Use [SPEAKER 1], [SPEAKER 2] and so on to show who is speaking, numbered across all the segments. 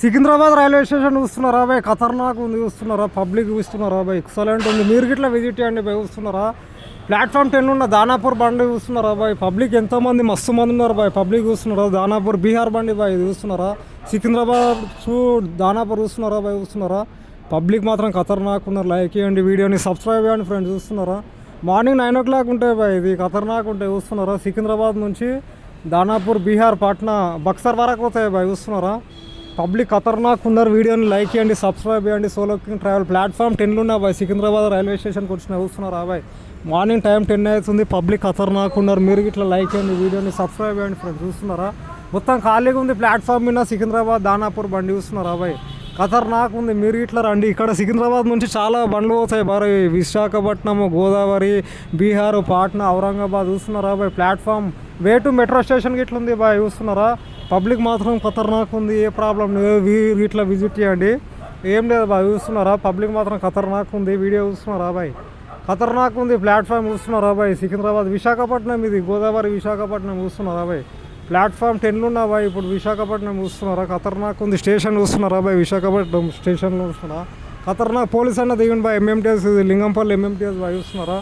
[SPEAKER 1] Secunderabad railway station చూస్తున్నారా bye, ఖతర్నాక్ ఉంది చూస్తున్నారా, పబ్లిక్ చూస్తున్నారా బాయ్, ఎక్సలెంట్ ఉంది. మీరు గిట్లా విజిట్ చేయండి బాయ్, చూస్తున్నారా. ప్లాట్ఫామ్ 10 ఉన్న దానాపూర్ బండి చూస్తున్నారా బాయ్, పబ్లిక్ ఎంతోమంది మస్తు మంది ఉన్నారు బాయ్, పబ్లిక్ చూస్తున్నారా. దానాపూర్ బీహార్ బండి బాయ్ చూస్తున్నారా. సికింద్రాబాద్ దానాపూర్ చూస్తున్నారా బాయ్, చూస్తున్నారా. పబ్లిక్ మాత్రం ఖతర్నాక్ ఉన్నారు. లైక్ చేయండి, వీడియోని సబ్స్క్రైబ్ చేయండి ఫ్రెండ్స్, చూస్తున్నారా. మార్నింగ్ 9 o'clock ఉంటాయి బాయ్, ఇది ఖతర్నాక్ ఉంటాయి చూస్తున్నారా. సికింద్రాబాద్ నుంచి దానాపూర్ బీహార్ పాట్నా బక్సర్ వరకు పోతాయి బాయ్, చూస్తున్నారా. పబ్లిక్ ఖతర్నాక్ ఉన్నారు. వీడియోని లైక్ చేయండి, సబ్స్క్రైబ్ చేయండి. సోలో కింగ్ ట్రావెల్ ప్లాట్ఫామ్ 10 ఉన్నా బాయ్, సికింద్రాబాద్ రైల్వే స్టేషన్కి వచ్చిన చూస్తున్నారా బాయ్. మార్నింగ్ టైం 10 అవుతుంది. పబ్లిక్ ఖతర్నాక్ ఉన్నారు. మీరు ఇట్లా లైక్ చేయండి, వీడియోని సబ్స్క్రైబ్ చేయండి ఫ్రెండ్స్, చూస్తున్నారా. మొత్తం ఖాళీగా ఉంది ప్లాట్ఫామ్ మీద. సికింద్రాబాద్ దానాపూర్ బండి చూస్తున్నారా బాయ్, ఖతర్నాక్ ఉంది. మీరు ఇట్లా రండి. ఇక్కడ సికింద్రాబాద్ నుంచి చాలా బండ్లు పోతాయి బాయ్, విశాఖపట్నం, గోదావరి, బీహార్, పాట్నా, ఔరంగాబాద్ చూస్తున్నారా బాయ్. ప్లాట్ఫామ్ వే టు మెట్రో స్టేషన్కి ఇట్లా ఉంది బాయ్, చూస్తున్నారా. పబ్లిక్ మాత్రం ఖతర్నాక్ ఉంది, ఏ ప్రాబ్లం లేదు. ఇట్లా విజిట్ చేయండి, ఏం లేదు బాయ్, చూస్తున్నారా. పబ్లిక్ మాత్రం ఖతర్నాక్ ఉంది. వీడియో చూస్తున్నారా బాయ్, ఖతర్నాక్ ఉంది. ప్లాట్ఫామ్ చూస్తున్నారా బాయ్, సికింద్రాబాద్ విశాఖపట్నం, ఇది గోదావరి విశాఖపట్నం చూస్తున్నారా బాయ్. ప్లాట్ఫామ్ 10 ఉన్నా బాయ్, ఇప్పుడు విశాఖపట్నం చూస్తున్నారా. ఖతర్నాక్ ఉంది. స్టేషన్ చూస్తున్నారా బాయ్, విశాఖపట్నం స్టేషన్లో చూస్తున్నారా. ఖతర్నాక్ పోలీస్ అన్న దిగండి బాయ్, ఎంఎంటీఎస్ లింగంపల్లి ఎంఎంటీఎస్ బాయ్, చూస్తున్నారా.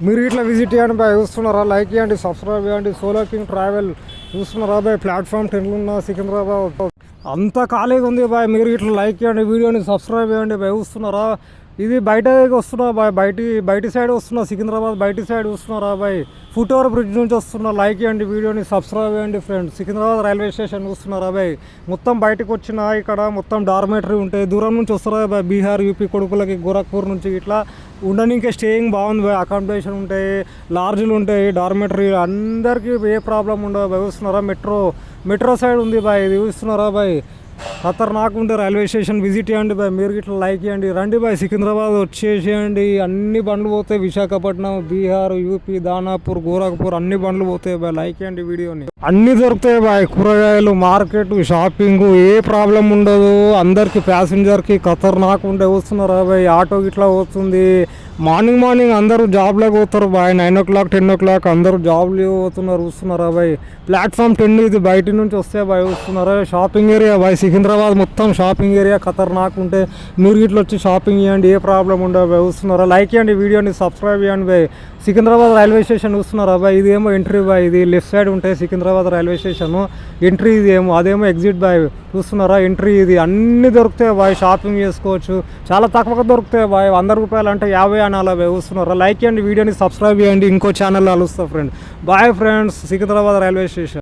[SPEAKER 1] మీరు ఇట్లా విజిట్ చేయండి బాయ్, చూస్తున్నారా. లైక్ చేయండి, సబ్స్క్రైబ్ చేయండి. సోలో కింగ్ ట్రావెల్ చూస్తున్నారా బాయ్. ప్లాట్ఫామ్ 10 ఉన్నా సికింద్రాబాద్ అంతా ఖాళీగా ఉంది బాయ్. మీరు ఇట్లా లైక్ చేయండి, వీడియోని సబ్స్క్రైబ్ చేయండి బాయ్, చూస్తున్నారా. ఇది బయట వస్తున్నా బాయ్, బయటి సైడ్ వస్తున్నా, సికింద్రాబాద్ బయటి సైడ్ వస్తున్నారా బాయ్. ఫుట్ ఓవర్ బ్రిడ్జ్ నుంచి వస్తున్నా. లైక్ చేయండి, వీడియోని సబ్స్క్రైబ్ చేయండి ఫ్రెండ్స్. సికింద్రాబాద్ రైల్వే స్టేషన్ చూస్తున్నారా బాయ్. మొత్తం బయటకు వచ్చిన ఇక్కడ మొత్తం డార్మేటరీ ఉంటాయి. దూరం నుంచి వస్తారా బాయ్, బీహార్ యూపీ కొడుకులకి గోరఖ్పూర్ నుంచి ఇట్లా ఉండడానికి స్టేయింగ్ బాగుంది బాయ్. అకామిడేషన్ ఉంటాయి, లాడ్జ్లు ఉంటాయి, డార్మేటరీ, అందరికీ ఏ ప్రాబ్లం ఉండదు బాయ్, చూస్తున్నారా. మెట్రో సైడ్ ఉంది బాయ్, ఇది చూస్తున్నారా బాయ్. ఖతర్నాక్ ఉంటే రైల్వే స్టేషన్ విజిట్ చేయండి బాయ్. మీరు ఇట్లా లైక్ చేయండి, రండి బాయ్. సికింద్రాబాద్ వచ్చేసేయండి. అన్ని బండ్లు పోతాయి, విశాఖపట్నం, బీహార్, యూపీ, దానాపూర్, గోరఖ్పూర్ అన్ని బండ్లు పోతాయి బాయ్. లైక్ చేయండి వీడియోని. అన్ని దొరుకుతాయి బాయ్, కూరగాయలు, మార్కెట్, షాపింగ్, ఏ ప్రాబ్లం ఉండదు. అందరికి ప్యాసింజర్కి ఖతర్నాక్ ఉంటే వస్తున్నారా బాయ్. ఆటో ఇట్లా వస్తుంది. మార్నింగ్ అందరూ జాబ్లోకి పోతారు బాయ్. 9 o'clock 10 o'clock అందరూ జాబ్లు పోతున్నారు, చూస్తున్నారా బాయ్. ప్లాట్ఫామ్ 10 ఇది బయట నుంచి వస్తే బాయ్, చూస్తున్నారా. షాపింగ్ ఏరియా బాయ్, సికింద్రాబాద్ మొత్తం షాపింగ్ ఏరియా. ఖతర్నాక్ ఉంటే మీరు ఇట్లా వచ్చి షాపింగ్ చేయండి, ఏ ప్రాబ్లం ఉండదు బాయ్, చూస్తున్నారా. లైక్ చేయండి, వీడియోని సబ్స్క్రైబ్ చేయండి బాయ్. సికింద్రాబాద్ రైల్వే స్టేషన్ చూస్తున్నారా బాయ్. ఇదేమో ఎంట్రీ బాయ్, ఇది లెఫ్ట్ సైడ్ ఉంటాయి సికింద్రాబాద్ రైల్వే స్టేషన్. ఎంట్రీ ఇది ఏమో, అదేమో ఎగ్జిట్ బాయ్, చూస్తున్నారా. ఎంట్రీ ఇది. అన్ని దొరుకుతాయి బాయ్, షాపింగ్ చేసుకోవచ్చు. చాలా తక్కువగా దొరుకుతాయి బాయ్. 100 రూపాయలు అంటే 50 అనాలా బాయ్, చూస్తున్నారా. లైక్ చేయండి, వీడియోని సబ్స్క్రైబ్ చేయండి. ఇంకో ఛానల్లో కలుస్తా friend. Bye friends, Secunderabad railway station.